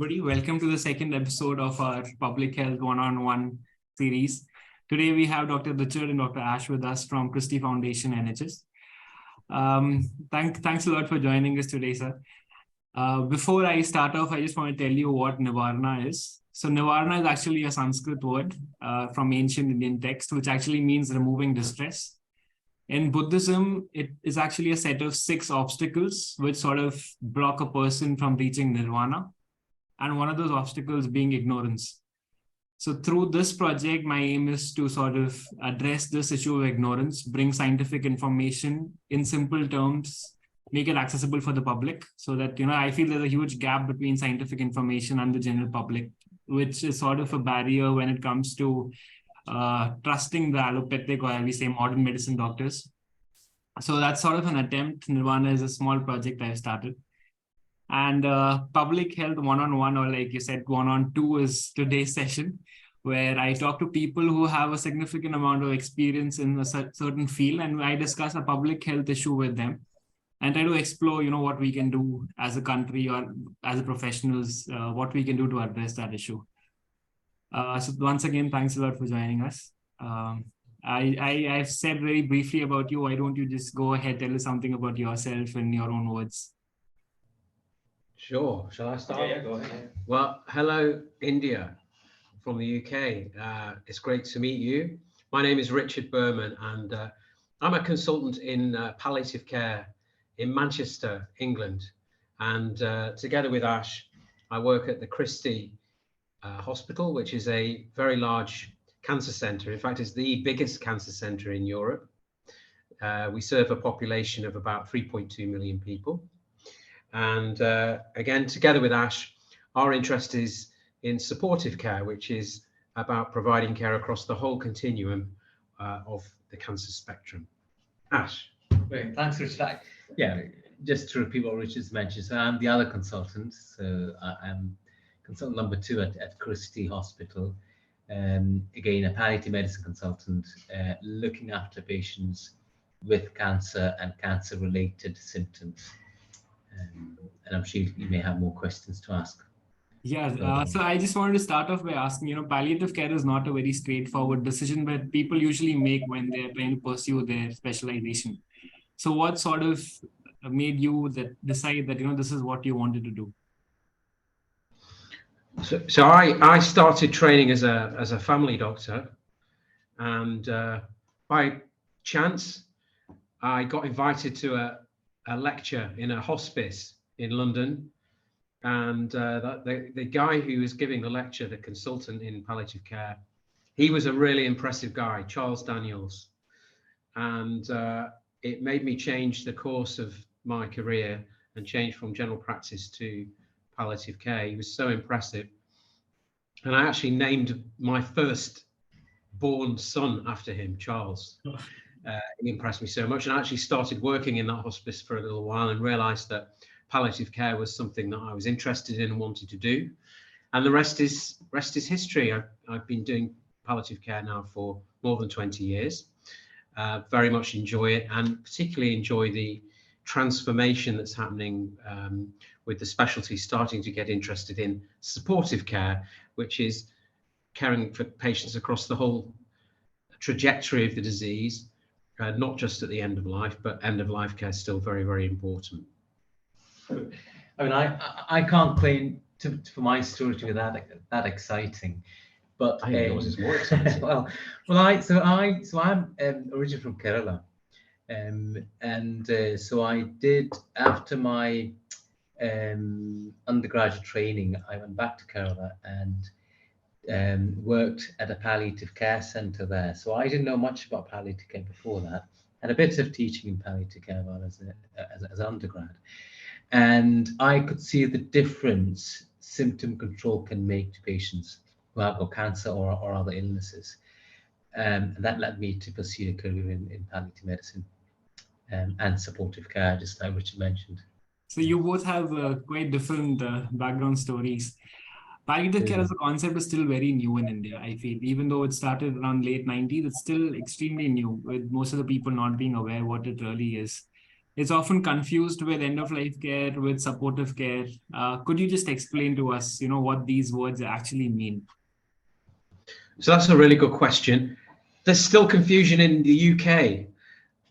everybody. Welcome to the second episode of our Public Health One-on-One series. Today we have Dr. Richard and Dr. Ash with us from Christie Foundation NHS. Thanks a lot for joining us today, sir. Before I start off, I just want to tell you what Nivarna is. So Nivarna is actually a Sanskrit word from ancient Indian text, which actually means removing distress. In Buddhism, it is actually a set of 6 obstacles which sort of block a person from reaching nirvana. And one of those obstacles being ignorance. So through this project, my aim is to sort of address this issue of ignorance, bring scientific information in simple terms, make it accessible for the public so that, I feel there's a huge gap between scientific information and the general public, which is sort of a barrier when it comes to trusting the allopathic, or we say modern medicine doctors. So that's sort of an attempt. Nirvana is a small project I started. And Public Health One-on-One, or like you said, One-on-Two is today's session, where I talk to people who have a significant amount of experience in a certain field, and I discuss a public health issue with them and try to explore, what we can do as a country or as a professionals, what we can do to address that issue. So once again, thanks a lot for joining us. I've said very briefly about you. Why don't you just go ahead, tell us something about yourself in your own words? Sure. Shall I start? Yeah, go ahead. Well, hello, India from the UK. It's great to meet you. My name is Richard Berman, and I'm a consultant in palliative care in Manchester, England. And together with Ash, I work at the Christie Hospital, which is a very large cancer centre. In fact, it's the biggest cancer centre in Europe. We serve a population of about 3.2 million people. And again, together with Ash, our interest is in supportive care, which is about providing care across the whole continuum of the cancer spectrum. Ash. Great, thanks, Richard. Yeah, just to repeat what Richard's mentioned, so I'm the other consultant. So I'm consultant number 2 at Christie Hospital. Again, a palliative medicine consultant looking after patients with cancer and cancer-related symptoms. And I'm sure you may have more questions to ask. Yeah, so I just wanted to start off by asking, palliative care is not a very straightforward decision that people usually make when they're trying to pursue their specialization. So what sort of made you decide that, this is what you wanted to do? So I started training as a family doctor, and by chance, I got invited to a lecture in a hospice in London, and the guy who was giving the lecture, the consultant in palliative care, he was a really impressive guy, Charles Daniels, and it made me change the course of my career and change from general practice to palliative care. He was so impressive, and I actually named my first born son after him, Charles. He impressed me so much, and I actually started working in that hospice for a little while and realized that palliative care was something that I was interested in and wanted to do. And the rest is history. I've been doing palliative care now for more than 20 years. Very much enjoy it, and particularly enjoy the transformation that's happening with the specialty starting to get interested in supportive care, which is caring for patients across the whole trajectory of the disease. Not just at the end of life, but end of life care is still very, very important. I mean, I can't claim for my story to be that exciting, but I think yours is more exciting. well, I'm originally from Kerala, and so I did, after my undergraduate training, I went back to Kerala and worked at a palliative care centre there. So I didn't know much about palliative care before that, and a bit of teaching in palliative care while as an undergrad. And I could see the difference symptom control can make to patients who have got cancer or other illnesses. And that led me to pursue a career in palliative medicine and supportive care, just like Richard mentioned. So you both have quite different background stories. Palliative care as a concept is still very new in India, I feel. Even though it started around late 90s, it's still extremely new, with most of the people not being aware what it really is. it's often confused with end-of-life care, with supportive care. Could you just explain to us, what these words actually mean? So that's a really good question. There's still confusion in the UK,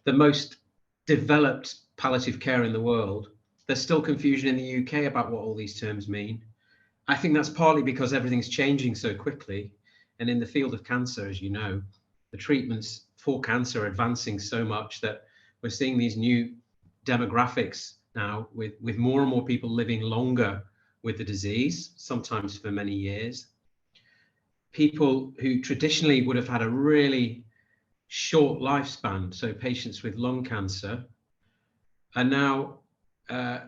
the most developed palliative care in the world. There's still confusion in the UK about what all these terms mean. I think that's partly because everything's changing so quickly. And in the field of cancer, as you know, the treatments for cancer are advancing so much that we're seeing these new demographics now with more and more people living longer with the disease, sometimes for many years. People who traditionally would have had a really short lifespan, so patients with lung cancer, are now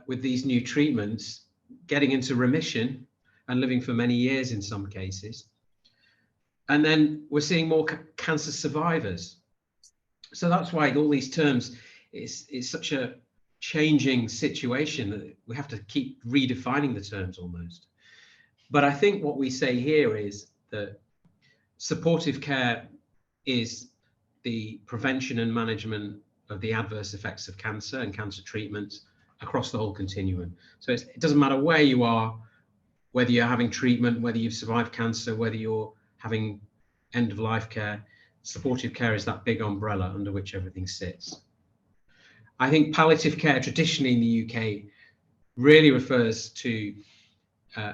with these new treatments getting into remission and living for many years in some cases. And then we're seeing more cancer survivors. So that's why all these terms is such a changing situation that we have to keep redefining the terms almost. But I think what we say here is that supportive care is the prevention and management of the adverse effects of cancer and cancer treatments across the whole continuum. So it doesn't matter where you are, whether you're having treatment, whether you've survived cancer, whether you're having end-of-life care, supportive care is that big umbrella under which everything sits. I think palliative care traditionally in the UK really refers to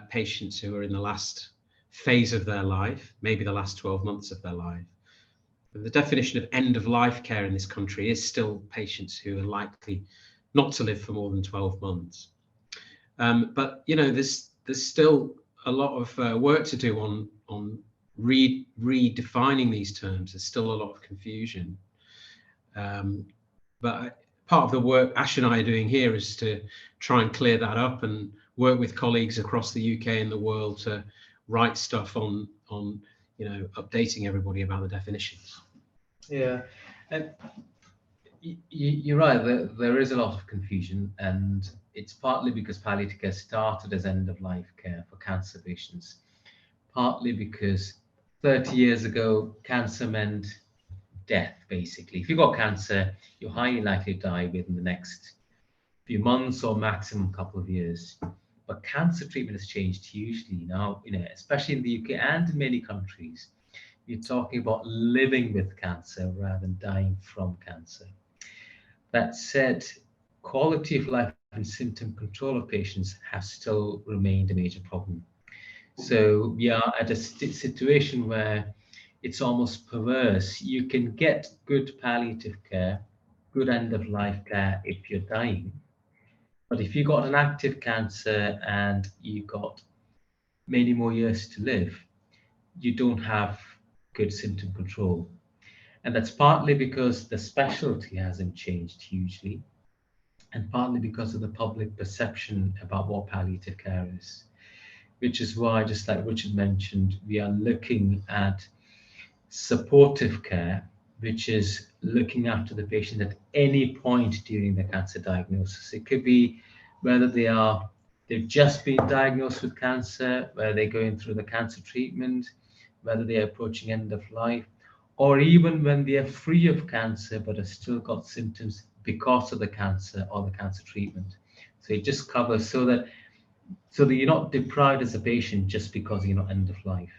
patients who are in the last phase of their life, maybe the last 12 months of their life. The definition of end-of-life care in this country is still patients who are likely not to live for more than 12 months. But there's still a lot of work to do on redefining these terms. There's still a lot of confusion. But part of the work Ash and I are doing here is to try and clear that up and work with colleagues across the UK and the world to write stuff on updating everybody about the definitions. Yeah, and you're right. There is a lot of confusion, and it's partly because palliative care started as end-of-life care for cancer patients, partly because 30 years ago, cancer meant death, basically. If you got cancer, you're highly likely to die within the next few months or maximum couple of years. But cancer treatment has changed hugely now, especially in the UK and in many countries. You're talking about living with cancer rather than dying from cancer. That said, quality of life and symptom control of patients has still remained a major problem. So we are at a situation where it's almost perverse. You can get good palliative care, good end-of-life care if you're dying. But if you got an active cancer and you got many more years to live, you don't have good symptom control. And that's partly because the specialty hasn't changed hugely, and partly because of the public perception about what palliative care is, which is why, just like Richard mentioned, we are looking at supportive care, which is looking after the patient at any point during the cancer diagnosis. It could be whether they've just been diagnosed with cancer, whether they're going through the cancer treatment, whether they're approaching end of life, or even when they are free of cancer but have still got symptoms because of the cancer or the cancer treatment. So it just covers so that you're not deprived as a patient just because you're not end of life.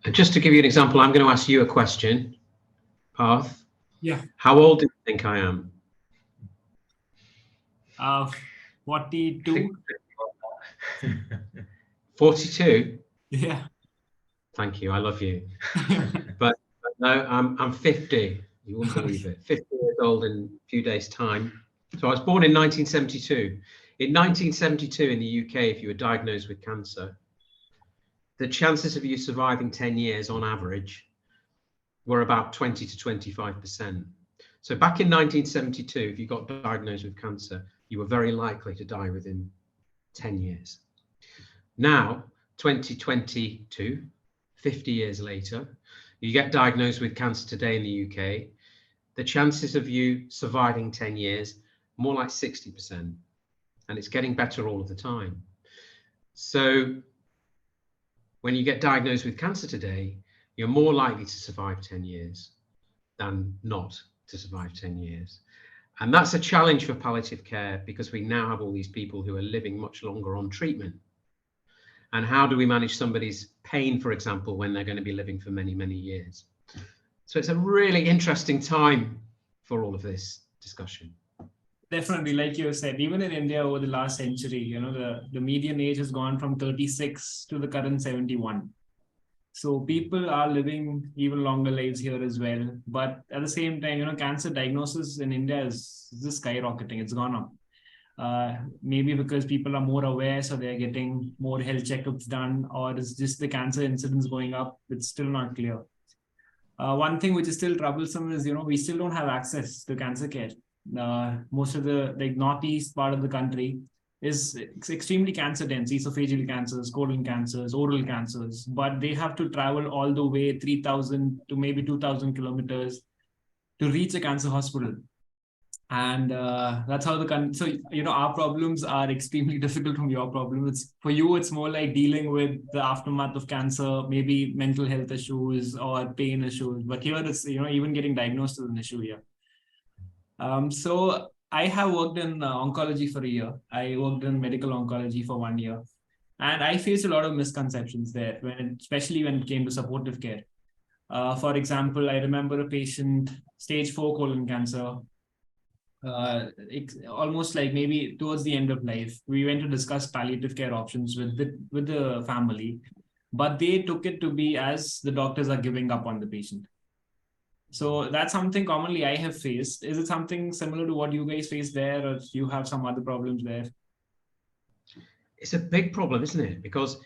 And just to give you an example, I'm going to ask you a question, Parth. Yeah. How old do you think I am? 42. 42? Yeah. Thank you. I love you. But no, I'm 50. You wouldn't believe it. 50 years old in a few days' time. So I was born in 1972. In 1972 in the UK, if you were diagnosed with cancer, the chances of you surviving 10 years on average were about 20 to 25%. So back in 1972, if you got diagnosed with cancer, you were very likely to die within 10 years. Now, 2022, 50 years later, you get diagnosed with cancer today in the UK, the chances of you surviving 10 years, more like 60%. And it's getting better all of the time. So when you get diagnosed with cancer today, you're more likely to survive 10 years than not to survive 10 years. And that's a challenge for palliative care, because we now have all these people who are living much longer on treatment. And how do we manage somebody's pain, for example, when they're going to be living for many, many years? So it's a really interesting time for all of this discussion. Definitely, like you said, even in India over the last century, the median age has gone from 36 to the current 71. So people are living even longer lives here as well. But at the same time, cancer diagnosis in India is just skyrocketing. It's gone up. Maybe because people are more aware, so they're getting more health checkups done, or is just the cancer incidence going up? It's still not clear. One thing which is still troublesome is, we still don't have access to cancer care. Most of the northeast part of the country is extremely cancer dense, esophageal cancers, colon cancers, oral cancers, but they have to travel all the way 3,000 to maybe 2,000 kilometers to reach a cancer hospital. And that's how so our problems are extremely difficult from your problem. For you, it's more like dealing with the aftermath of cancer, maybe mental health issues or pain issues. But here it's, even getting diagnosed is an issue here. So I have worked in oncology for a year. I worked in medical oncology for 1 year. And I faced a lot of misconceptions there, especially when it came to supportive care. For example, I remember a patient, stage 4 colon cancer, almost like maybe towards the end of life. We went to discuss palliative care options with the family, but they took it to be as the doctors are giving up on the patient. So that's something commonly I have faced. Is it something similar to what you guys face there, or you have some other problems there? It's a big problem, isn't it? Because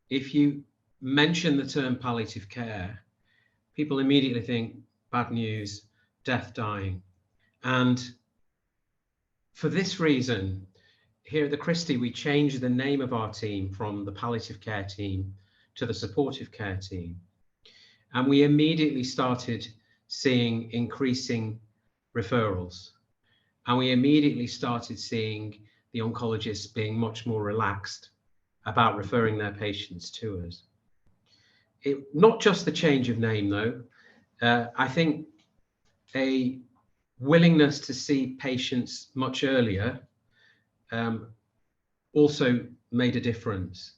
if you mention the term palliative care, people immediately think bad news, death, dying. And for this reason, here at the Christie, we changed the name of our team from the palliative care team to the supportive care team. And we immediately started seeing increasing referrals. And we immediately started seeing the oncologists being much more relaxed about referring their patients to us. Not just the change of name, though. I think a willingness to see patients much earlier also made a difference.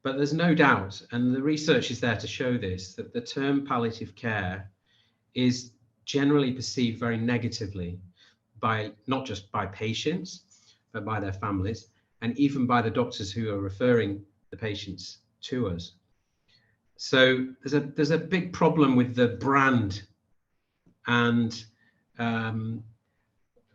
But there's no doubt, and the research is there to show this, that the term palliative care is generally perceived very negatively by not just by patients, but by their families, and even by the doctors who are referring the patients to us. So there's a big problem with the brand, and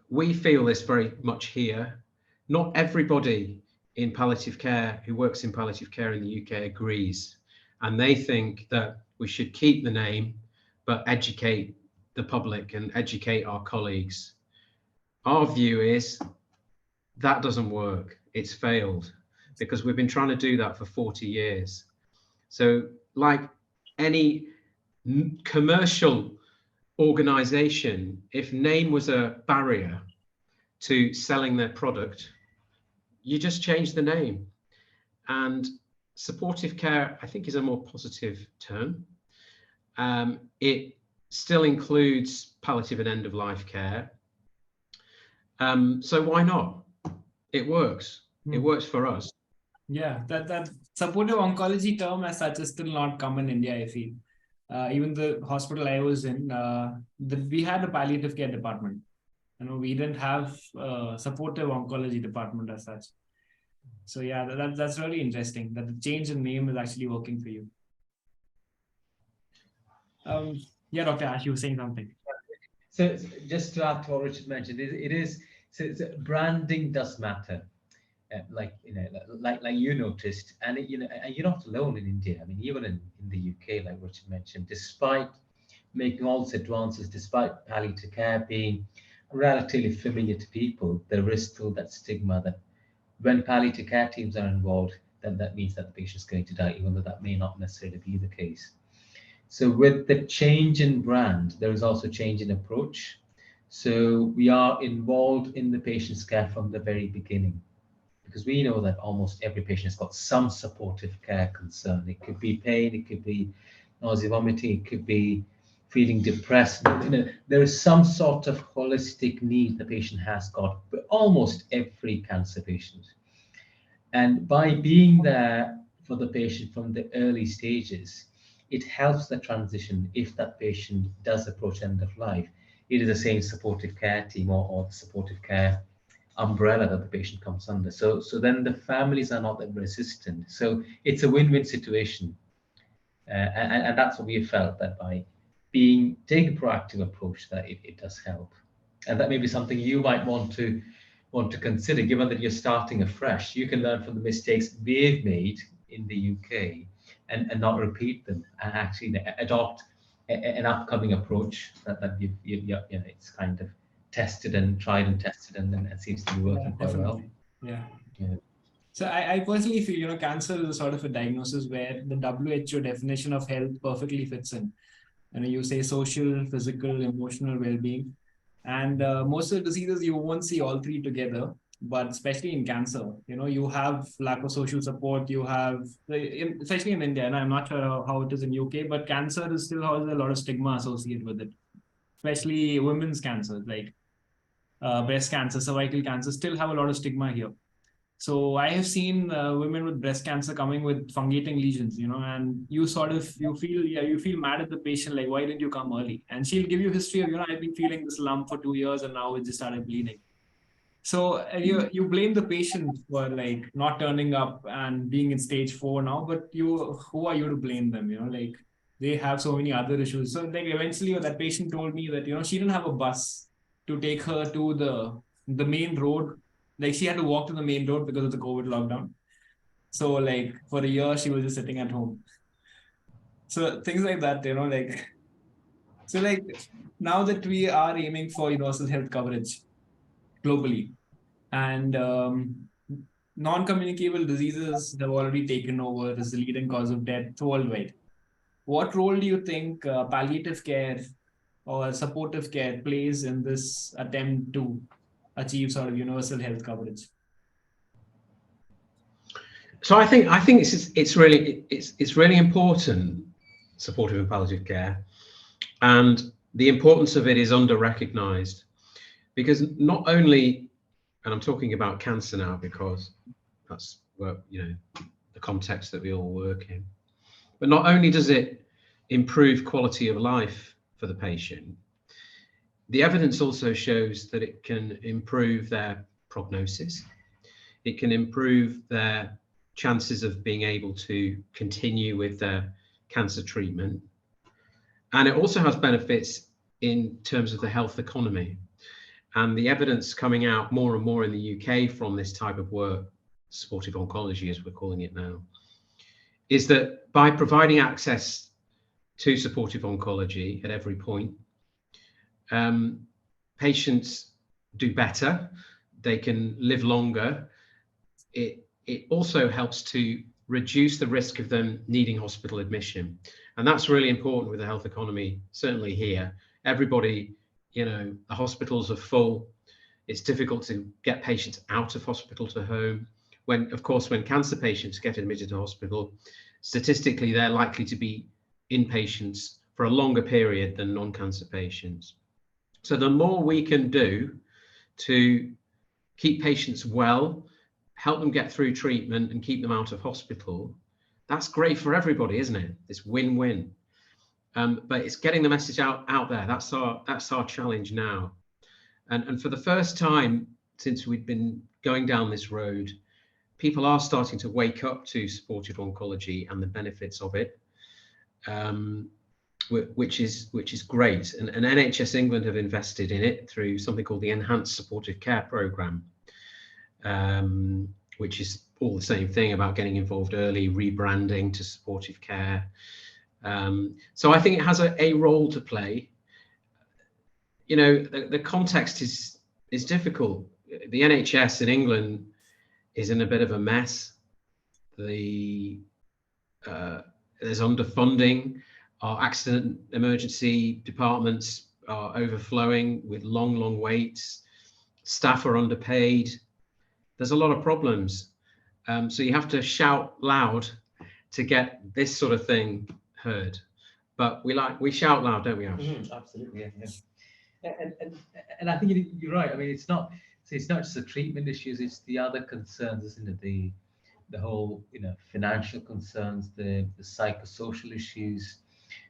we feel this very much here. Not everybody in palliative care who works in palliative care in the UK agrees, and they think that we should keep the name but educate the public and educate our colleagues. Our view is that doesn't work. It's failed, because we've been trying to do that for 40 years. So like any commercial organization, if name was a barrier to selling their product, you just change the name. And supportive care, I think, is a more positive term. It still includes palliative and end-of-life care. So why not? It works. It works for us. Yeah, that supportive oncology term as such is still not common in India, I feel. Even the hospital I was in, we had a palliative care department. We didn't have a supportive oncology department as such. So yeah, that's really interesting that the change in name is actually working for you. Yeah, Dr. Ash, you were saying something. So just to add to what Richard mentioned, branding does matter. Like you noticed, and you're not alone in India. I mean, even in the UK, like Richard mentioned, despite making all these advances, despite palliative care being relatively familiar to people, there is still that stigma that when palliative care teams are involved, then that means that the patient's going to die, even though that may not necessarily be the case. So with the change in brand, there is also change in approach. So we are involved in the patient's care from the very beginning, because we know that almost every patient has got some supportive care concern. It could be pain, it could be nausea, vomiting, it could be feeling depressed. There is some sort of holistic need the patient has got, almost every cancer patient. And by being there for the patient from the early stages, it helps the transition if that patient does approach end of life. It is the same supportive care team or the supportive care umbrella that the patient comes under. So then the families are not that resistant. So it's a win-win situation. And that's what we have felt, that by taking a proactive approach, that it does help. And that may be something you might want to consider, given that you're starting afresh. You can learn from the mistakes we've made in the UK and not repeat them, and actually adopt an upcoming approach that it's kind of tested and tried and tested, and it seems to be working quite well. Yeah. Yeah. So I personally feel, cancer is a sort of a diagnosis where the WHO definition of health perfectly fits in. You say social, physical, emotional well-being. And most of the diseases, you won't see all three together, but especially in cancer, you have lack of social support, you have, especially in India, and I'm not sure how it is in UK, but cancer is still has a lot of stigma associated with it, especially women's cancers, like breast cancer, cervical cancer, still have a lot of stigma here. So I have seen women with breast cancer coming with fungating lesions, and you feel mad at the patient, like, why didn't you come early? And she'll give you history of, I've been feeling this lump for 2 years and now it just started bleeding. So you blame the patient for like not turning up and being in stage 4 now, but who are you to blame them? Like they have so many other issues. So like eventually that patient told me that, she didn't have a bus to take her to the main road. Like she had to walk to the main road because of the COVID lockdown. So like for a year, she was just sitting at home. So things like that, so like now that we are aiming for universal health coverage globally, and non-communicable diseases have already taken over as the leading cause of death worldwide. What role do you think palliative care or supportive care plays in this attempt to achieve sort of universal health coverage? So I think it's really important, supportive and palliative care, and the importance of it is under-recognized, because not only, and I'm talking about cancer now because that's where, the context that we all work in, but not only does it improve quality of life for the patient, the evidence also shows that it can improve their prognosis. It can improve their chances of being able to continue with their cancer treatment. And it also has benefits in terms of the health economy. And the evidence coming out more and more in the UK from this type of work, supportive oncology as we're calling it now, is that by providing access to supportive oncology at every point, patients do better, they can live longer. It also helps to reduce the risk of them needing hospital admission. And that's really important with the health economy, certainly here. Everybody, the hospitals are full. It's difficult to get patients out of hospital to home. When cancer patients get admitted to hospital, statistically, they're likely to be inpatients for a longer period than non-cancer patients. So the more we can do to keep patients well, help them get through treatment and keep them out of hospital, that's great for everybody, isn't it? It's win-win. But it's getting the message out there. That's our challenge now. And for the first time since we've been going down this road, people are starting to wake up to supportive oncology and the benefits of it, which is great. And NHS England have invested in it through something called the Enhanced Supportive Care Programme, which is all the same thing about getting involved early, rebranding to supportive care. So I think it has a role to play. The context is difficult. The NHS in England is in a bit of a mess. There's underfunding. Our accident emergency departments are overflowing with long waits. Staff are underpaid. There's a lot of problems. So you have to shout loud to get this sort of thing heard. but we shout loud, don't we, Ash? Absolutely, yeah. And I think you're right. I mean, it's not just the treatment issues; it's the other concerns, isn't it? The whole, financial concerns, the psychosocial issues,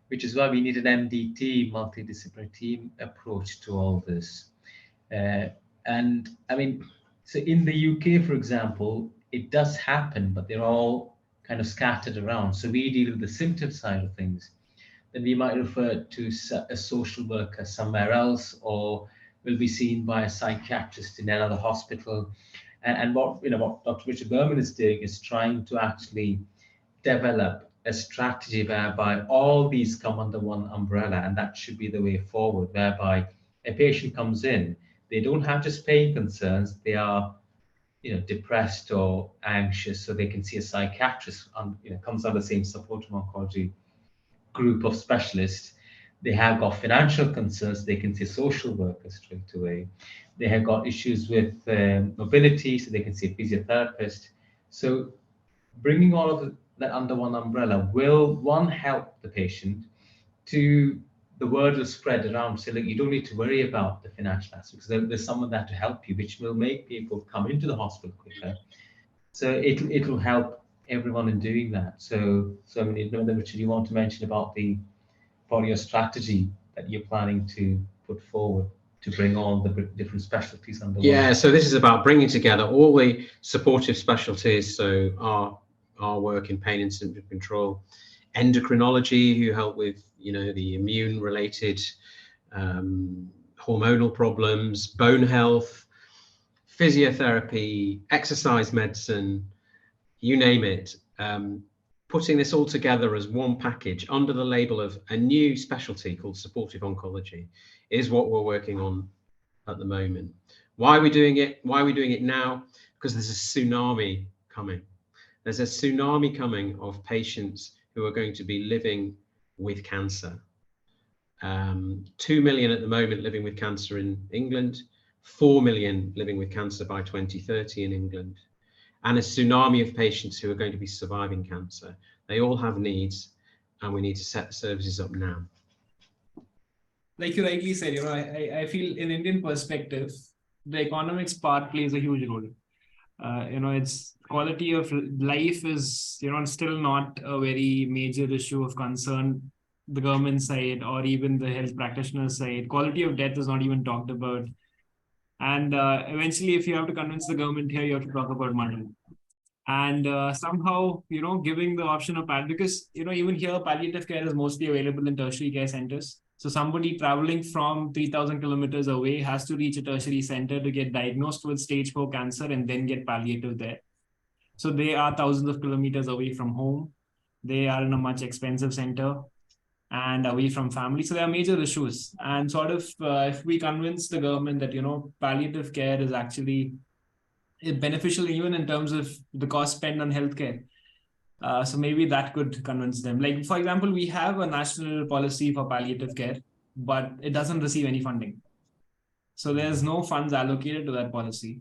which is why we need an MDT, multidisciplinary team approach to all this. And I mean, so in the UK, for example, it does happen, but they're all kind of scattered around. So we deal with the symptom side of things. Then we might refer to a social worker somewhere else, or will be seen by a psychiatrist in another hospital. And what Dr. Richard Berman is doing is trying to actually develop a strategy whereby all these come under one umbrella, and that should be the way forward, whereby a patient comes in, they don't have just pain concerns, they are depressed or anxious, so they can see a psychiatrist, comes under the same supportive oncology group of specialists. They have got financial concerns, they can see social workers straight away. They have got issues with mobility, so they can see a physiotherapist. So bringing all of that under one umbrella will, one, help the patient, to the word will spread around. So look, you don't need to worry about the financial aspects. There's someone there to help you, which will make people come into the hospital quicker. So it will help everyone in doing that. So I mean, Richard, you want to mention about your strategy that you're planning to put forward to bring all the different specialties under one? Yeah, so this is about bringing together all the supportive specialties. So our work in pain and symptom control, endocrinology, who help with the immune related hormonal problems, bone health, physiotherapy, exercise medicine, you name it. Putting this all together as one package under the label of a new specialty called supportive oncology is what we're working on at the moment. Why are we doing it? Why are we doing it now? Because there's a tsunami coming. There's a tsunami coming of patients who are going to be living with cancer. 2 million at the moment living with cancer in England, 4 million living with cancer by 2030 in England, and a tsunami of patients who are going to be surviving cancer. They all have needs, and we need to set the services up now. Like you rightly said, I feel in Indian perspective, the economics part plays a huge role. It's quality of life is, still not a very major issue of concern, the government side or even the health practitioner side. Quality of death is not even talked about. And eventually, if you have to convince the government here, you have to talk about money. And somehow, giving the option of because, even here, palliative care is mostly available in tertiary care centers. So somebody traveling from 3,000 kilometers away has to reach a tertiary center to get diagnosed with stage 4 cancer and then get palliative there. So they are thousands of kilometers away from home. They are in a much expensive center and away from family. So there are major issues. And sort of, if we convince the government that, palliative care is actually beneficial even in terms of the cost spent on healthcare. So maybe that could convince them. Like, for example, we have a national policy for palliative care, but it doesn't receive any funding. So there's no funds allocated to that policy.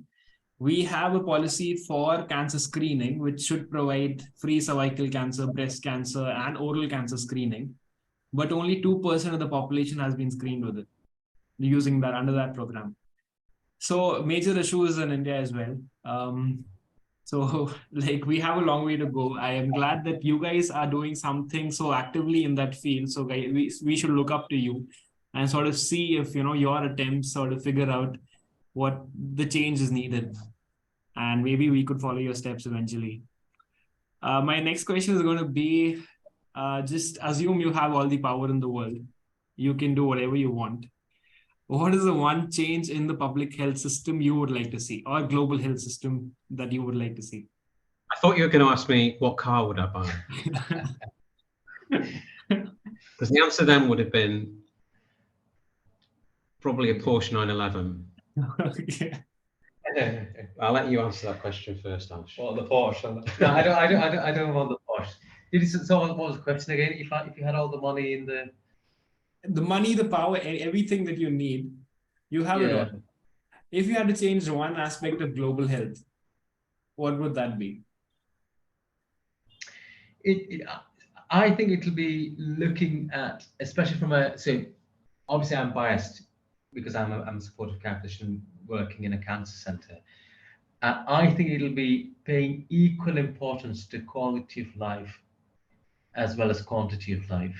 We have a policy for cancer screening, which should provide free cervical cancer, breast cancer, and oral cancer screening. But only 2% of the population has been screened with it, using that under that program. So major issues in India as well. So we have a long way to go. I am glad that you guys are doing something so actively in that field. So we should look up to you and sort of see if, your attempts sort of figure out what the change is needed. And maybe we could follow your steps eventually. My next question is going to be, just assume you have all the power in the world. You can do whatever you want. What is the one change in the public health system you would like to see, or global health system that you would like to see? I thought you were going to ask me what car would I buy? Because the answer then would have been probably a Porsche 911. Okay. I'll let you answer that question first, Ash. Well, the Porsche. No, I don't want the Porsche. So what was the question again? If you had all the money in the money, the power, everything that you need, you have it all. If you had to change one aspect of global health, what would that be? I think it'll be looking at, especially from a, so obviously I'm biased because I'm a supportive care physician working in a cancer centre. I think it'll be paying equal importance to quality of life as well as quantity of life,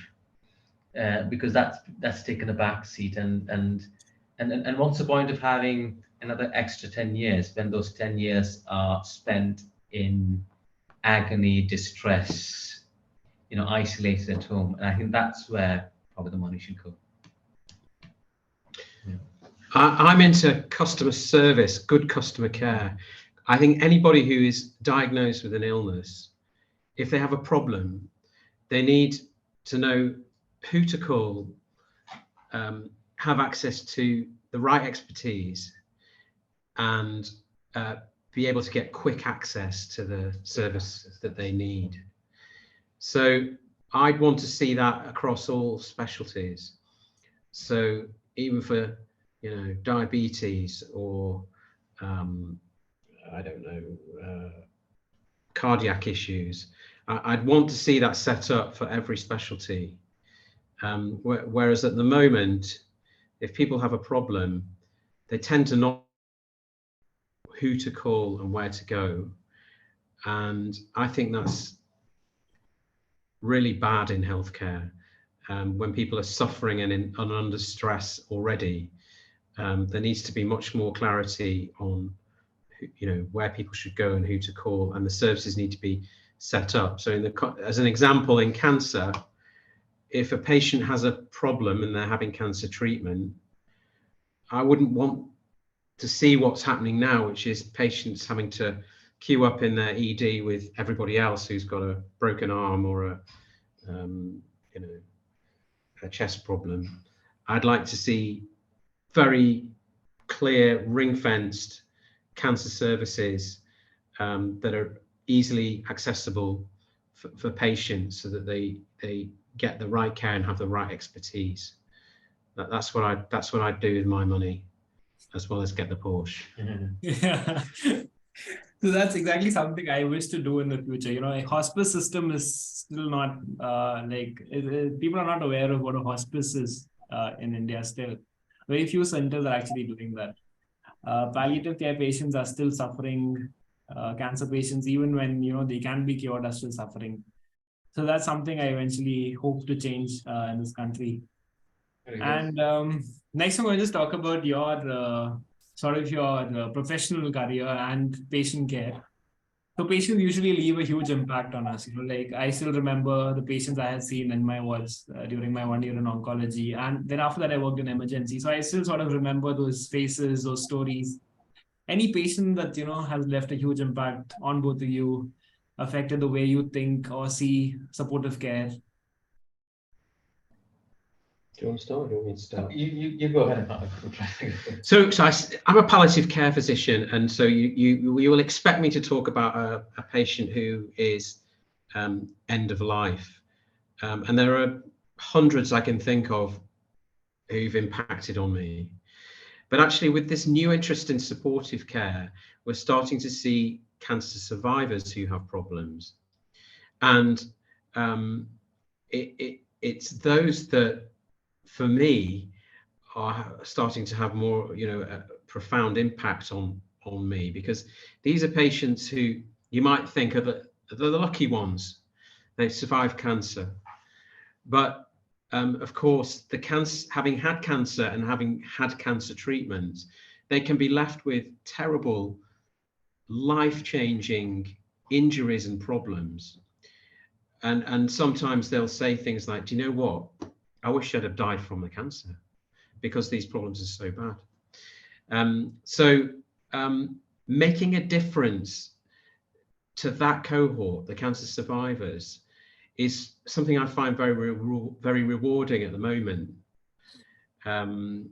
because that's taken a back seat. And what's the point of having another extra 10 years when those 10 years are spent in agony, distress, isolated at home? And I think that's where probably the money should go. Yeah. I'm into customer service, good customer care. I think anybody who is diagnosed with an illness, if they have a problem, they need to know who to call, have access to the right expertise, and be able to get quick access to the service that they need. So I'd want to see that across all specialties. So even for diabetes or I don't know, cardiac issues, I'd want to see that set up for every specialty. Whereas at the moment, if people have a problem, they tend to not know who to call and where to go. And I think that's really bad in healthcare. When people are suffering and under stress already, there needs to be much more clarity on where people should go and who to call, and the services need to be set up. So as an example, in cancer, if a patient has a problem and they're having cancer treatment, I wouldn't want to see what's happening now, which is patients having to queue up in their ED with everybody else who's got a broken arm or a chest problem. I'd like to see very clear, ring-fenced cancer services that are easily accessible for patients, so that they get the right care and have the right expertise. That's what I'd do with my money, as well as get the Porsche. Yeah. So that's exactly something I wish to do in the future. A hospice system is still not people are not aware of what a hospice is in India still. Very few centers are actually doing that. Palliative care patients are still suffering. Cancer patients, even when they can be cured, are still suffering. So that's something I eventually hope to change in this country. And next, I'm going to just talk about your your professional career and patient care. So patients usually leave a huge impact on us. I still remember the patients I had seen in my wards during my 1 year in oncology. And then after that, I worked in emergency. So I still sort of remember those faces, those stories. Any patient that, has left a huge impact on both of you, affected the way you think or see supportive care? Do you want to start or do you want me to start? You go ahead. So I'm a palliative care physician, and so you will expect me to talk about a patient who is end of life. And there are hundreds I can think of who've impacted on me. But actually, with this new interest in supportive care, we're starting to see cancer survivors who have problems. And it's those that, for me, are starting to have more, a profound impact on me, because these are patients who you might think are the lucky ones. They've survived cancer. But of course, having had cancer and having had cancer treatment, they can be left with terrible, life-changing injuries and problems. And sometimes they'll say things like, do you know what? I wish I'd have died from the cancer, because these problems are so bad. So making a difference to that cohort, the cancer survivors, is something I find very rewarding at the moment. And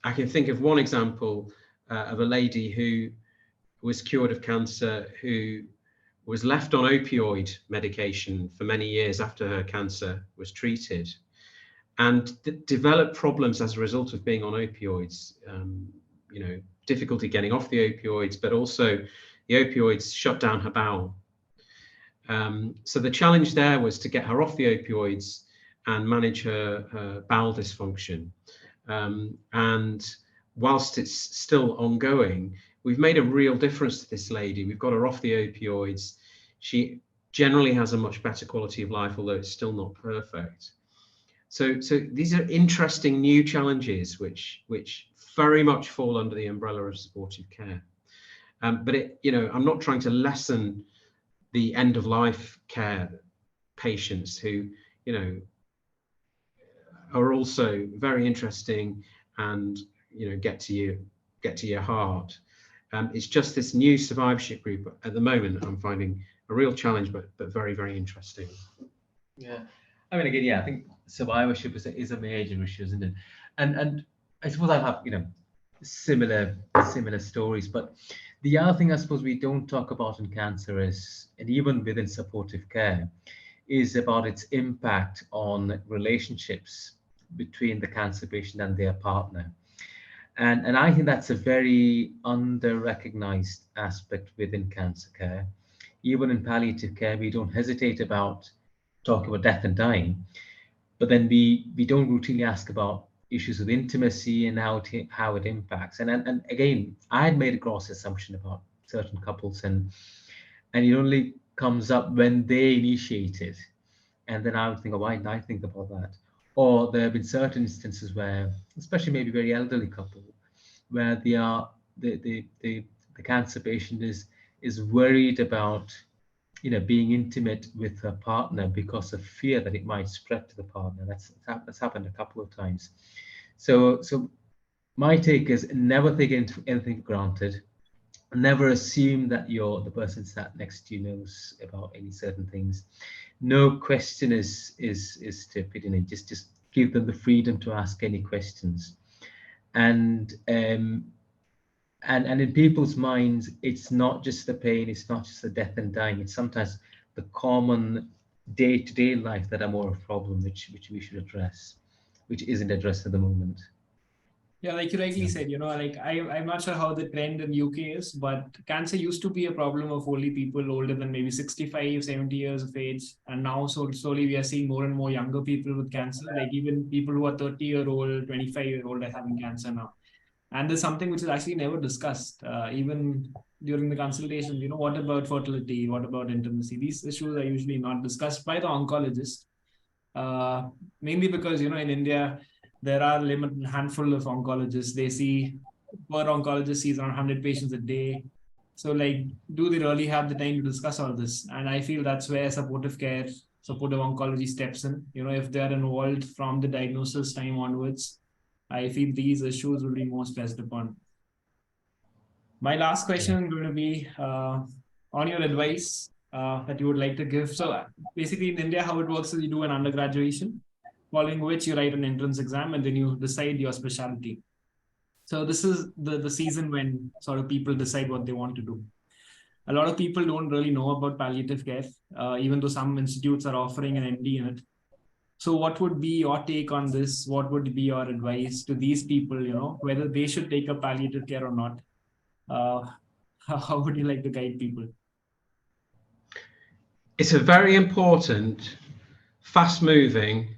I can think of one example of a lady who was cured of cancer, who was left on opioid medication for many years after her cancer was treated, and developed problems as a result of being on opioids. Difficulty getting off the opioids, but also the opioids shut down her bowel. So the challenge there was to get her off the opioids and manage her bowel dysfunction. And whilst it's still ongoing, we've made a real difference to this lady. We've got her off the opioids. She generally has a much better quality of life, although it's still not perfect. So these are interesting new challenges which very much fall under the umbrella of supportive care. But I'm not trying to lessen the end of life care patients who, are also very interesting and, get to your heart. It's just this new survivorship group at the moment I'm finding a real challenge, but very, very interesting. Yeah, I mean, again, yeah, I think survivorship is a major issue, isn't it? And I suppose I have similar stories, but the other thing I suppose we don't talk about in cancer is, and even within supportive care, is about its impact on relationships between the cancer patient and their partner. And I think that's a very under-recognized aspect within cancer care. Even in palliative care, we don't hesitate about talking about death and dying, but then we don't routinely ask about issues of intimacy and how it impacts. And again, I had made a gross assumption about certain couples, and it only comes up when they initiate it. And then I would think, oh, why didn't I think about that? Or there have been certain instances where, especially maybe very elderly couple, where the cancer patient is worried about being intimate with her partner because of fear that it might spread to the partner. That's happened a couple of times. So my take is never take anything for granted. Never assume that the person sat next to you knows about any certain things. No question is stupid, just give them the freedom to ask any questions. And in people's minds, it's not just the pain, it's not just the death and dying, it's sometimes the common day-to-day life that are more of a problem, which we should address, which isn't addressed at the moment. Yeah, like you rightly said, like I'm not sure how the trend in UK is, but cancer used to be a problem of only people older than maybe 65, 70 years of age. And now slowly we are seeing more and more younger people with cancer, like even people who are 30-year-old, 25-year-old are having cancer now. And there's something which is actually never discussed, even during the consultation. What about fertility? What about intimacy? These issues are usually not discussed by the oncologist, mainly because, in India, there are a limited handful of oncologists. They see, per oncologist sees around 100 patients a day. So, do they really have the time to discuss all this? And I feel that's where supportive care, supportive oncology steps in. If they're involved from the diagnosis time onwards, I feel these issues will be more stressed upon. My last question is going to be on your advice that you would like to give. So basically in India, how it works is you do an undergraduation, following which you write an entrance exam and then you decide your specialty. So this is the season when sort of people decide what they want to do. A lot of people don't really know about palliative care, even though some institutes are offering an MD in it. So what would be your take on this? What would be your advice to these people, whether they should take up palliative care or not? How would you like to guide people? It's a very important, fast-moving,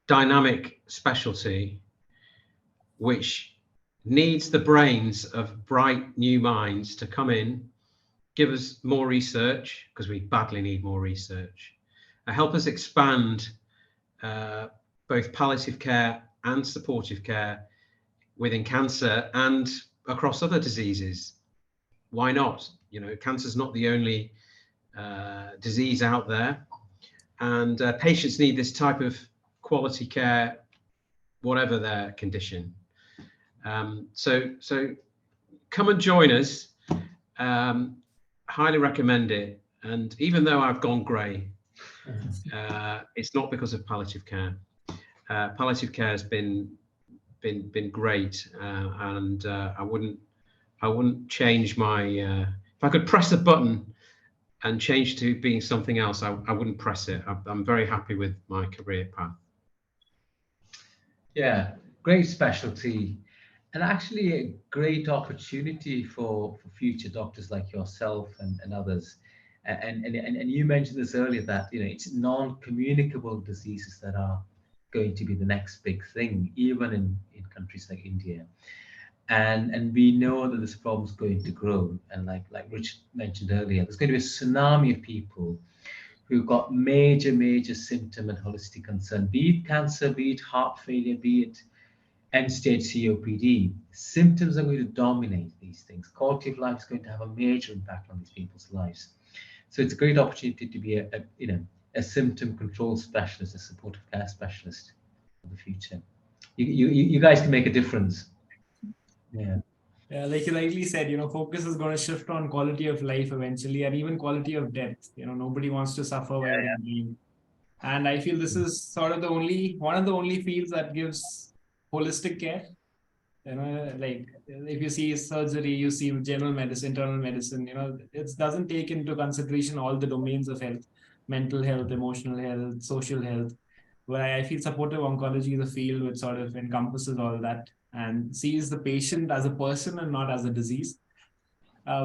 dynamic specialty which needs the brains of bright new minds to come in, give us more research, because we badly need more research, help us expand both palliative care and supportive care within cancer and across other diseases. Why not? Cancer is not the only disease out there, and patients need this type of quality care, whatever their condition. So come and join us. Highly recommend it. And even though I've gone grey, it's not because of palliative care. Palliative care has been great, and I wouldn't change my. If I could press a button and change to being something else, I wouldn't press it. I'm very happy with my career path. Yeah, great specialty, and actually a great opportunity for future doctors like yourself and others. And you mentioned this earlier that it's non-communicable diseases that are going to be the next big thing, even in countries like India. And we know that this problem is going to grow. And like Rich mentioned earlier, there's going to be a tsunami of people who've got major symptom and holistic concern, be it cancer, be it heart failure, be it end-stage COPD. Symptoms are going to dominate these things. Quality of life is going to have a major impact on these people's lives. So it's a great opportunity to be a symptom control specialist, a supportive care specialist for the future. You guys can make a difference. Yeah. Yeah, like you rightly said, focus is going to shift on quality of life eventually, and even quality of death. Nobody wants to suffer while they're dying. And I feel this is sort of one of the only fields that gives holistic care. Like if you see surgery, you see general medicine, internal medicine, it doesn't take into consideration all the domains of health, mental health, emotional health, social health. Where I feel supportive oncology is a field which sort of encompasses all that and sees the patient as a person and not as a disease,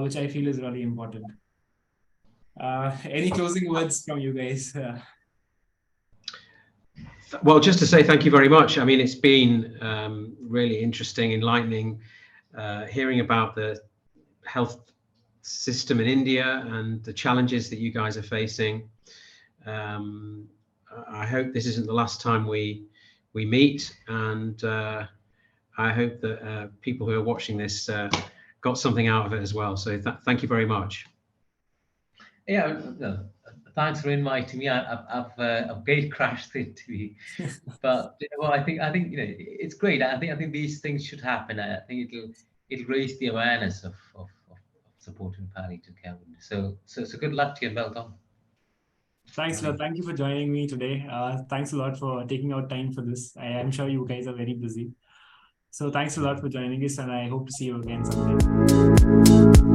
which I feel is really important. Any closing words from you guys? Well, just to say thank you very much. I mean, it's been really interesting, enlightening, hearing about the health system in India and the challenges that you guys are facing. I hope this isn't the last time we meet, and I hope that people who are watching this got something out of it as well. So thank you very much. Yeah, thanks for inviting me. I've gate crashed the interview, but I think it's great. I think these things should happen. I think it'll raise the awareness of supporting palliative care. So good luck to you and well done. Thanks a lot. Thank you for joining me today. Thanks a lot for taking out time for this. I am sure you guys are very busy. So thanks a lot for joining us, and I hope to see you again someday.